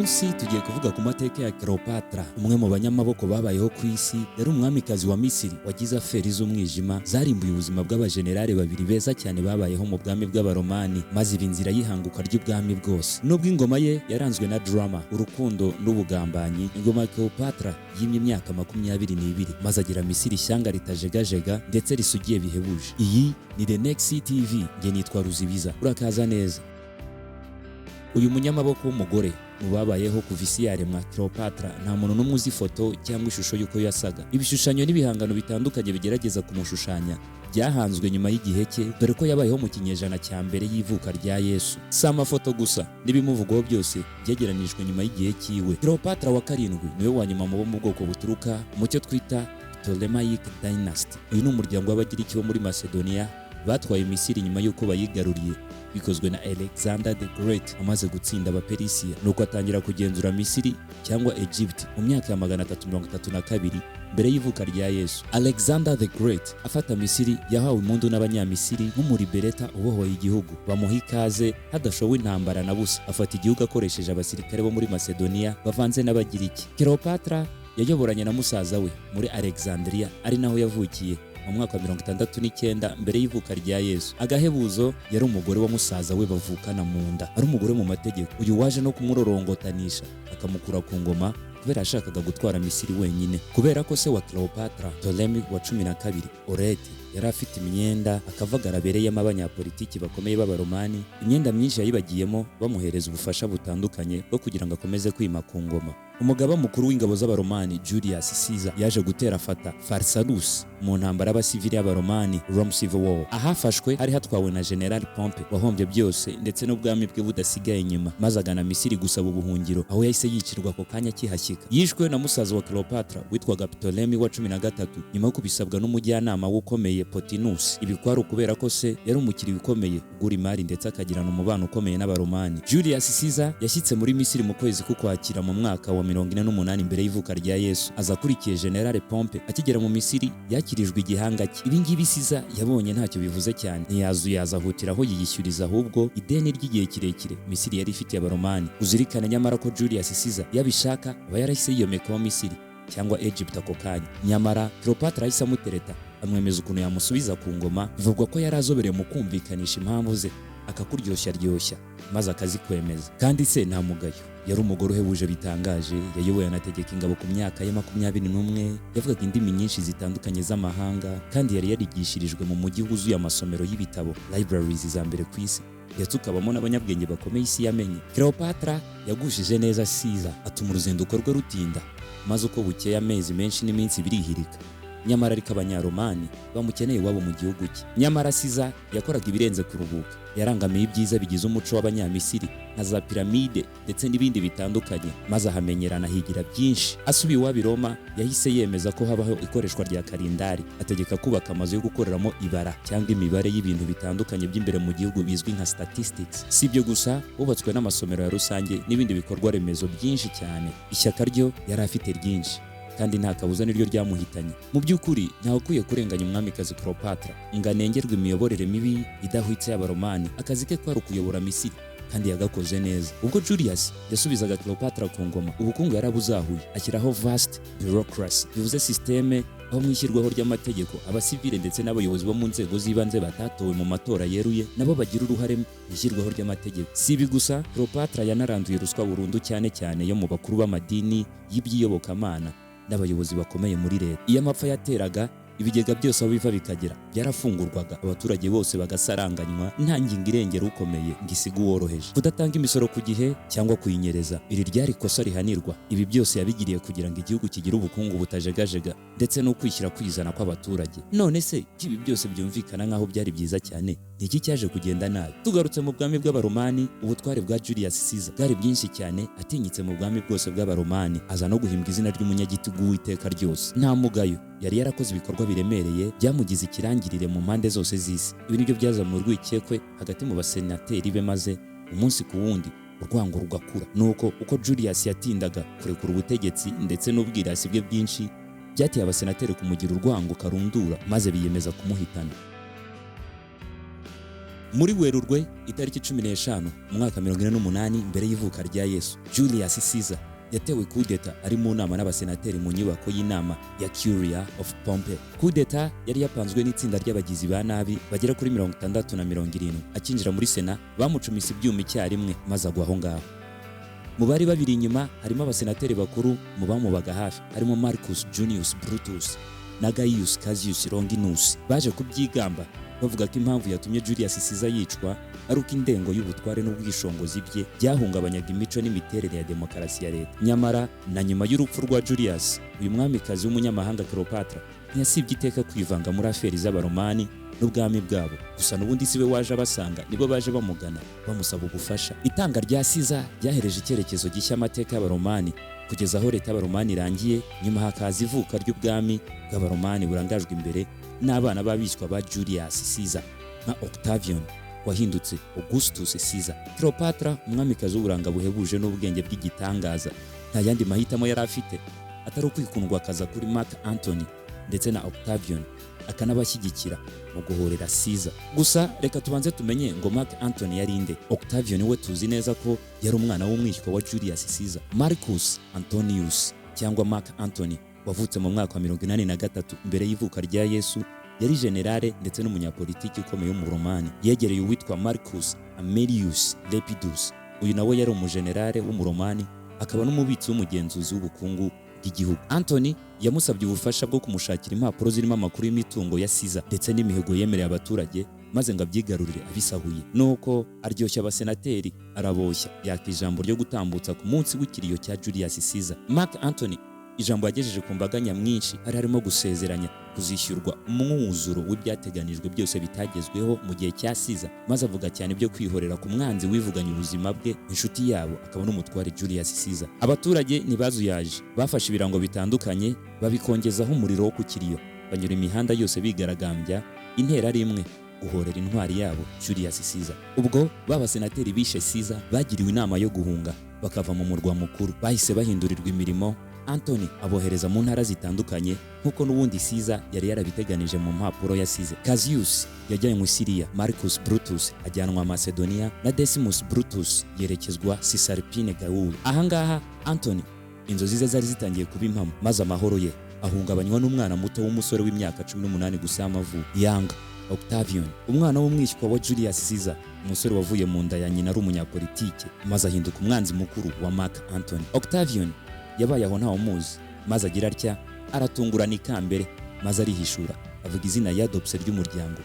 munsi tugiye kuvuga ku mateka ya Cleopatra, umwe mu banyamaboko babayeho ku isi. Yari umwamikazi wa Misiri wagize aferi z'umwijima zarimbuye ubuzima bw'abajenerali babiri beza cyane babayeho mu bwami bw'abaromani, maze iba inzira y'ihanguka ry'ubwami bwose. Nubwo ingoma ye yaranzwe na drama, urukundo n'ubugambanyi, ingoma ya Cleopatra yimye imyaka 22 maze agira Misiri ishyanga ritajegajega ndetse risugiye bihebuje. Iyi ni The Next TV, nge nitwa Ruzibiza. Urakaza neza. Uyu munyamaboko w'umugore mu babayeho kuva isi yaremwa Cleopatra, nta muntu n'umwe uzi ifoto cyangwa ishusho y'uko yasaga. Ibishushanyo n'ibihangano bitandukanye bigerageza kumushushanya byahanzwe nyuma y'igihe cye, dore ko yabayeho mu kinyejana cya mbere y'ivuka rya Yesu. Si amafoto gusa n'ibimuvugwaho byose byegeranijwe nyuma y'igihe cyiwe. Cleopatra wa karindwi niwe wa nyuma mu bwoko buturuka mu cyo twita Ptolemaic Dynasty. Uyu ni umuryango w'Abagiriki bo muri Macedonia batwaye Misiri nyuma y'uko bayigaruriye, bikozwe na Alexander the Great amaze gutsinda Abaperisiya, nuko atangira kugenzura Misiri cyangwa Egypt mu myaka ya 332 mbere y'ivuka rya Yesu. Alexander the Great afata Misiri yahawe impundu n'Abanyamisiri nk'umuribereta ubohoye igihugu, bamuha ikaze hadashowe intambara na busa. Afata igihugu akoresheje abasirikare bo muri Macedonia bavanze n'Abagiriki. Cleopatra yayoboranye na musaza we muri Alexandria, ari naho yavukiye mu mwaka wa 69 mbere y'ivuka rya Yesu. Agahebuzo yari umugore wa musaza we bavukana mu nda, ari umugore mu mategeko. Uyu waje no kumurorongotanisha akamukura ku ngoma kubera yashakaga gutwara Misiri wenyine. Kubera ko se wa Cleopatra, Ptolemy wa 12 Orete, yari afite imyenda akavagara abereyemo abanyapolitiki bakomeye b'Abaromani, imyenda myinshi yayibagiyemo bamuhereza ubufasha butandukanye bwo kugira ngo akomeze kwima ku ngoma. Umugaba mukuru w'ingabo z'Abaromani Julius Caesar yaje gutera afata Pharsalus mu ntambara y'abasivili y'Abaromani, Rome Civil War. Ahafashwe hari hatwawe na General Pompey wahombye byose ndetse n'ubwami bwe budasigaye inyuma, maze agana Misiri gusaba ubuhungiro, aho yahise yicirwa ako kanya kihashyika. Yishwe na musaza wa Cleopatra witwaga Ptolemy wa 13 nyuma yo kubisabwa n'umujyanama w'ukomeye Potinus. Ibi kwari ukubera ko se yari umukiri ukomeye ugura imari ndetse akagirana umubano ukomeye n'Abaromani. Julius Caesar yashyitse muri Misiri mu kwezi k'Ukwakira mu mwaka wa 48 mbere y'ivuka rya Yesu. Aza akurikiye General Pompey. Akigera mu Misiri yakirijwe igihanga cye. Ibi ngibi Caesar yabonye ntacyo bivuze cyane, ntiyazuyaza ahutiraho yiyishyuriza ahubwo ideni ry'igihe kirekire Misiri yari ifitiye Abaromani. Uzirikane nyamara ko Julius Caesar yabishaka aba yarahise yiyomekaho Misiri cyangwa Egypt ako kanya. Nyamara Cleopatra yahise amutereta amwemeza ukuntu yamusubiza ku ngoma. Bivugwa ko yari azobereye mu kumvikanisha impamvu ze, akakuryoshya maze akazikwemeza. Kandi se nta mugayo, yari umugore uhebuje bitangaje. Yayoboye anategeka ingabo ku myaka ya 21, yavugaga indimi nyinshi zitandukanye z'amahanga, kandi yari yarigishirijwe mu mujyi wuzuye amasomero y'ibitabo, libraries za mbere ku isi, ndetse ukabamo n'abanyabwenge bakomeye isi yamenye. Cleopatra yagushije neza Caesar, atuma uruzinduko rwe rutinda, maze uko bukeye amezi menshi n'iminsi birihirika. Nyamara ariko Abanyaromani bamukeneye iwabo mu gihugu cye. Nyamara Caesar yakoraga ibirenze kuruhuka, yarangamiye ibyiza bigize umuco w'Abanyamisiri nka za piramide ndetse n'ibindi bitandukanye, maze ahamenyerana higira byinshi. Asubiye iwabo i Roma yahise yemeza ko habaho ikoreshwa rya kalendari, ategeka kubaka amazu yo gukoreramo ibara cyangwa imibare y'ibintu bitandukanye by'imbere mu gihugu bizwi nka statistics. Si ibyo gusa, hubatswe n'amasomero ya rusange n'ibindi bikorwa remezo byinshi cyane. Ishyaka ryo yari afite ryinshi, kandi nta kabuza niryo ryamuhitanye. Mu by'ukuri ntawe ukwiye kurenganya umwamikazi Cleopatra ngo anengerwe imiyoborere mibi idahwitse y'Abaromani. Akazi ke kwari ukuyobora Misiri, kandi yagakoze neza. Ubwo Julius yasubizaga Cleopatra ku ngoma, ubukungu yarabuzahuye, ashyiraho vast bureaucracy, bivuze systeme aho mwishyirwaho ry'amategeko abasivile ndetse n'abayobozi bo mu nzego z'ibanze batatowe mu matora yeruye nabo bagira uruhare mu ishyirwaho ry'amategeko. Si ibi gusa, Cleopatra yanaranduye ruswa burundu, cyane cyane yo mu bakuru b'amadini y'ibyiyobokamana n'abayobozi bakomeye muri leta. Iyo amapfa yateraga, ibigega byose aho biva bikagera byarafungurwaga, abaturage bose bagasaranganywa, nta ngingo irengera ukomeye ngo isige uworoheje. Kudatanga imisoro ku gihe cyangwa kuyinyereza, iri ryari ikosa rihanirwa. Ibi byose yabigiriye kugira ngo igihugu kigire ubukungu butajegajega ndetse no kwishyira kwizana kw'abaturage. None se ibi byose byumvikana nk'aho byari byiza cyane, niki cyaje kugenda nabi? Tugarutse mu bwami bw'Abaromani, ubutware bwa Julius Caesar bwari bwinshi cyane, atinyitse mu bwami bwose bw'Abaromani, aza no guhimbwa izina ry'umunyagitugu w'iteka ryose. Nta mugayo, yari yarakoze ibikorwa biremereye byamugize ikirangirire mu mpande zose z'isi. Ibi nibyo byazamuye urwikekwe hagati mu basenateri be, maze umunsi ku wundi urwango rugakura. Nuko uko Julius yatindaga kurekura ubutegetsi ndetse n'ubwirasi bwe bwinshi, byateye abasenateri kumugira urwango karundura, maze biyemeza kumuhitana. Muri Werurwe itariki 15 mu mwaka 48 mbere y'ivuka rya Yesu, Julius Caesar yatewe kudeta ari mu nama n'abasenateri mu nyubako y'inama ya Curia of Pompey. Kudeta yari yapanzwe n'itsinda ry'abagizi ba nabi bagera kuri 60 na 70. Akinjira muri Sena bamucumise ibyuma icyarimwe maze agwa aho ngaho. Mu bari babiri inyuma harimo abasenateri bakuru mu bamubaga hafi, harimo Marcus Junius Brutus na Gaius Cassius Longinus. Baje kubyigamba bavuga ko impamvu yatumye Julius Caesar yicwa ari uko indengo y'ubutware n'ubwishongozi bye byahungabanyaga imico n'imiterere ya demokarasi ya leta. Nyamara na nyuma y'urupfu rwa Julius, uyu mwamikazi w'umunyamahanga Cleopatra ntiyasibye iteka kwivanga muri aferi z'abaromani n'ubwami bwabo. Gusa n'ubundi siwe waje abasanga, nibo baje bamugana bamusaba ubufasha. Itanga rya Caesar ryahereje icyerekezo gishya amateka y'abaromani kugeza aho leta y'abaromani irangiye. Nyuma hakaza ivuka ry'ubwami bw'abaromani burangajwe imbere n'abana b'abishywa ba Julius Caesar nka Octavian wahindutse Augustus Caesar. Cleopatra, umwamikazi w'uburanga buhebuje n'ubwenge bw'igitangaza, nta yandi mahitamo yari afite atari ukwikundwa akaza kuri Mark Antony ndetse na Octavian akanabashyigikira mu guhorera Caesar. Gusa reka tubanze tumenye ngo Mark Antony yari inde. Octavian we tuzi neza ko yari umwana w'umwishywa wa Julius Caesar. Marcus Antonius cyangwa Mark Antony wavutse mu mwaka wa 83 mbere y'ivuka rya Yesu, yari generale ndetse n'umunyapolitiki ukomeye mu Romani. Yegereye uwitwa Marcus Aemilius Lepidus. Uyu nawe yari umugenerale w'umuromani akaba n'umubitsi w'umugenzuzi w'ubukungu bw'igihugu. Antony yamusabye ubufasha bwo kumushakira impapuro zirimo amakuru y'imitungo ya Caesar ndetse n'imihigo yemereye abaturage maze ngo abyigarurire abisahuye. Nuko aryoshya abasenateri araboshya, yaka ijambo ryo gutambutsa ku munsi w'ikiriyo cya Julius Caesar. Mark Antony ijambo yagejeje ku mbaga nyamwinshi harimo gusezeranya kuzishyurwa umwuzuro w'ibyateganijwe byose bitagezweho mu gihe cya Caesar, maze avuga cyane byo kwihorera ku mwanzi wivuganye ubuzima bwe, inshuti yabo akaba n'umutware Julius Caesar. Abaturage ntibazuyaje, bafashe ibirango bitandukanye babikongezaho umuriro wo ku kiriyo, banyura imihanda yose bigaragambya intera ari imwe guhorera intwari yabo Julius Caesar. Ubwo b'abasenateri bishe Caesar bagiriwe inama yo guhunga bakava mu murwa mukuru. Bahise bahindurirwa imirimo. Antony abohereza mu ntara zitandukanye nk'uko n'ubundi Caesar yari yarabiteganije mu mpapuro yasize. Cassius yajyanywe Syria, Marcus Brutus ajyanwa Macedonia na Decimus Brutus yerekezwa Cisalpine Gaul. Ahangaha Antony inzozi ze zari zitangiye kuba impamo, maze amahoro ye ahungabanywa n'umwana muto w'umusore w'imyaka 18 gusa y'amavuko, Yanga Octavian, umwana w'umwishywa wa Julius Caesar, umusore wavuye mu nda ya nyina ari umunyapolitike maze ahinduka umwanzi mukuru wa Mark Antony. Octavian yabaye aho ntawe umuzi, maze agira atya aratungurana ikambere maze arihishura avuga izina yadopse ry'umuryango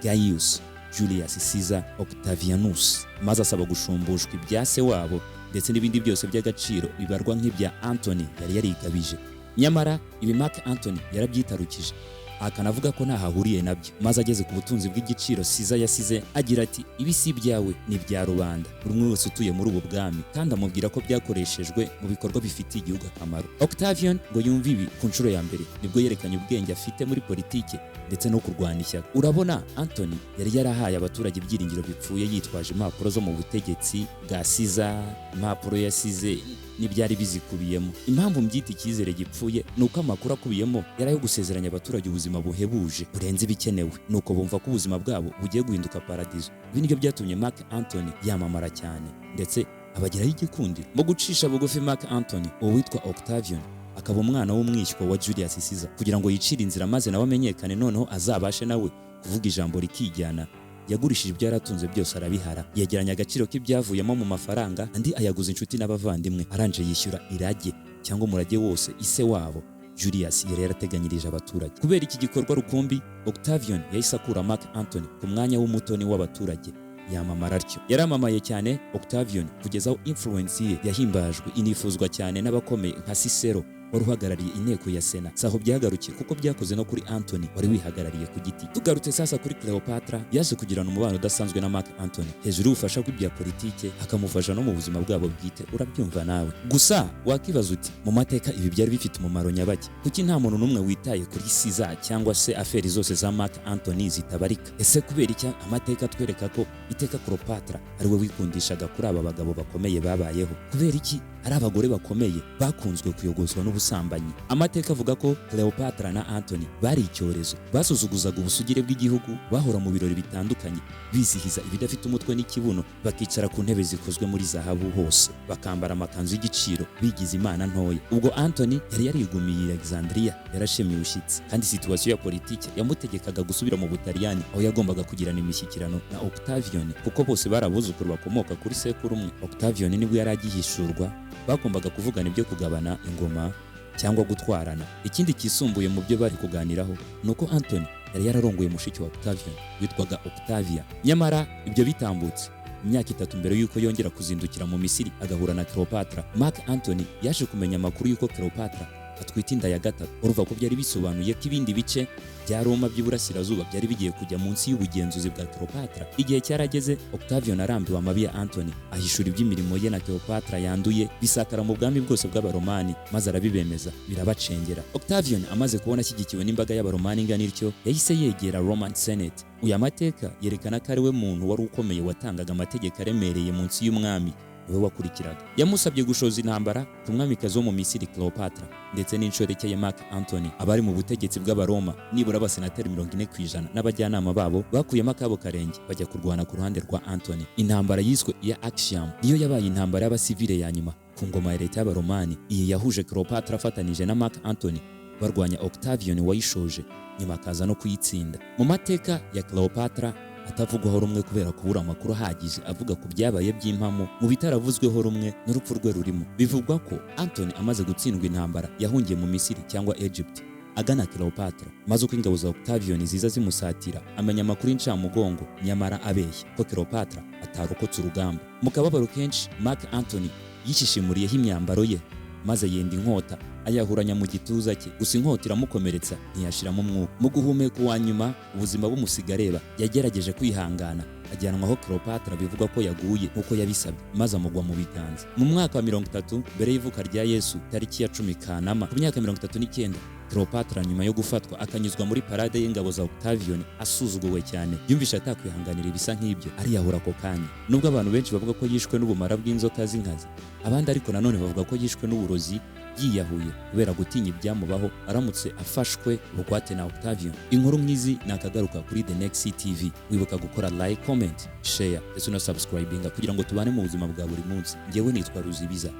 Gaius Julius Caesar Octavianus, maze asaba gushumbushwa ibya se wabo ndetse n'ibindi byose by'agaciro bibarwa nk'ibya Antony yari yarigabije. Nyamara ibi Mark Antony yarabyitarukije akanavuga ko ntahahuriye nabyo, maze ageze ku butunzi bw'igiciro Caesar yasize agira ati ibi si byawe ni ibya rubanda, buri umwe wese utuye muri ubu bwami, kandi amubwira ko byakoreshejwe mu bikorwa bifitiye igihugu akamaro. Octavian ngo yumve ibi ku nshuro ya mbere nibwo yerekanye ubwenge afite muri politike ndetse no kurwana ishyaka. Urabona, Antony yari yarahaye abaturage ibyiringiro bipfuye yitwaje impapuro zo mu butegetsi bwa Caesar, impapuro yasize n'ibyari bizikubiyemo. Impamvu mbyita icyizere gipfuye nuko amakuru akubiyemo yari ayo gusezeranya abaturage ubuzima buhebuje burenze ibikenewe, nuko bumva ko ubuzima bwabo bugiye guhinduka paradizo. Ibi nibyo byatumye Mark Antony yamamara cyane ndetse abagiraho igikundiro. Mu gucisha bugufi Mark Antony, uwo witwa Octavian akaba umwana w'umwishywa wa Julius Caesar, kugira ngo yicire inzira maze nawe amenyekane, noneho azabashe nawe kuvuga ijambo rikijyana. Yagurishije ibyo yaratunze byose arabihara, yegeranya agaciro k'ibyavuyemo mu mafaranga, andi ayaguza inshuti n'abavandimwe, aranje yishyura irage cyangwa umurage wose ise wabo Julius yari yarateganyirije abaturage. Kubera iki gikorwa rukumbi, Octavian yahise akura Mark Antony ku mwanya w'umutoni w'abaturage, yamamara atyo. Yaramamaye cyane Octavian kugeza aho influence ye yahimbajwe inifuzwa cyane n'abakomeye nka Cicero wari uhagarariye inteko ya Sena. Saho byagarukiye kuko byakoze no kuri Antony wari wihagarariye ku giti. Tugarutse sasa kuri Cleopatra, yaje kugirana umubano udasanzwe na Mark Antony, hejuru y'ubufasha bw'ibya politike akamufasha no mu buzima bwabo bwite. Urabyumva nawe. Gusa wakibaza uti mu mateka ibi byari bifite umumaro nyabaki? Kuki nta muntu n'umwe witaye kuri Caesar cyangwa se aferi zose za Mark Antony zitabarika? Ese kubera iki amateka atwereka ko iteka Cleopatra ari we wikundishaga kuri aba bagabo bakomeye babayeho? Kubera iki ari abagore bakomeye bakunzwe kuyogozwa n'ubutegetsi ubusambanyi. Amateka avuga ko Cleopatra na Antony bari icyorezo, basuzuguzaga ubusugire bw'igihugu, bahora mu birori bitandukanye bizihiza ibidafite umutwe n'ikibuno, bakicara ku ntebe zikozwe muri zahabu hose, bakambara amakanzu y'igiciro bigize imana ntoya. Ubwo Antony yari yarigumiye Alexandria, yarashemiye ushyitsi, kandi situasiyo ya politiki yamutegekaga gusubira mu Butaliyani, aho yagombaga kugirana imishyikirano na Octavian, kuko bose barabuzukuru bakomoka kuri sekuru umwe. Octavian nibwo yari agihishurwa, bagombaga kuvugana ibyo kugabana ingoma cyangwa gutwarana. Ikindi kisumbuye mu byo bari kuganiraho nuko Antony yari yararongoye mushiki wa Octavian witwaga Octavia. Nyamara ibyo bitambutse imyaka 3 mbere yuko yongera kuzindukira mu Misiri agahura na Cleopatra, Mark Antony yaje kumenya amakuru yuko Cleopatra atwite inda ya gatatu. Uruva ko byari bisobanuye ko ibindi bice bya Roma by'Iburasirazuba byari bigiye kujya munsi y'ubugenzuzi bwa Cleopatra. Igihe cyarageze, Octavian arambiwe amabi ya Antony, ahishura iby'imirimo ye na Cleopatra yanduye, bisakara mu bwami bwose bw'Abaromani, maze arabibemeza birabacengera. Octavian amaze kubona ashyigikiwe n'imbaga y'Abaromani ingana ityo, yahise yegera Roman Senate. Uyu amateka yerekana ko ari we muntu wari ukomeye watangaga amategeko aremereye munsi y'umwami we wakurikiraga. Yamusabye gushoza intambara ku mwamikazi wo mu Misiri Cleopatra ndetse n'inshoreke ya Mark Antony. Abari mu butegetsi bw'Abaroma nibura abasenateri 40% n'abajyanama babo bakuyemo akabo karenge bajya kurwana ku ruhande rwa Antony. Intambara yiswe ya Actium niyo yabaye intambara y'abasivile ya nyuma ku ngoma ya leta y'Abaromani. Iyi yahuje Cleopatra afatanije na Mark Antony barwanya Octavian wayishoje, nyuma akaza no kuyitsinda. Mu mateka ya Cleopatra atavugwaho rumwe kubera kubura amakuru ahagije avuga ku byabaye by'impamo, mu bitaravuzweho rumwe n'urupfu rwe rurimo. Bivugwa ko Antony amaze gutsindwa intambara yahungiye mu Misiri cyangwa Egypt agana Cleopatra, maze uko ingabo za Octavian ziza zimusatira amenya amakuru y'incamugongo, nyamara abeshya ko Cleopatra atarokotse urugamba. Mu kababaro kenshi Mark Antony yishishimuriyeho imyambaro ye maze yenda inkota ayahuranya mu gituza cye, gusa inkota iramukomeretsa ntiyashiramo umwuka. Mu guhumeka wa nyuma ubuzima bumusigareba, yagerageje kwihangana ajyanwaho Cleopatra bivugwa ko yaguye nk'uko yabisabye, maze amugwa mu biganza. Mu mwaka wa 30 mbere y'ivuka rya Yesu, tariki ya 10 Kanama ku myaka 39, Cleopatra nyuma yo gufatwa akanyuzwa muri parade y'ingabo za Octavian asuzuguwe cyane, yumvisha atakwihanganira ibisa nk'ibyo, ariyahura ako kanya. Nubwo abantu benshi bavuga ko yishwe n'ubumara bw'inzoka z'inkazi, abandi ariko nanone bavuga ko yishwe n'uburozi yiyahuye kubera gutinya ibyamubaho aramutse afashwe bugwate na Octavian. Inkuru nk'izi nakagaruka kuri The Next TV. Wibuka gukora like, comment, share ndetse no subscribing kugira ngo tubane mu buzima bwa buri munsi. Ngewe nitwa Ubwiza.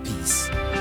Peace.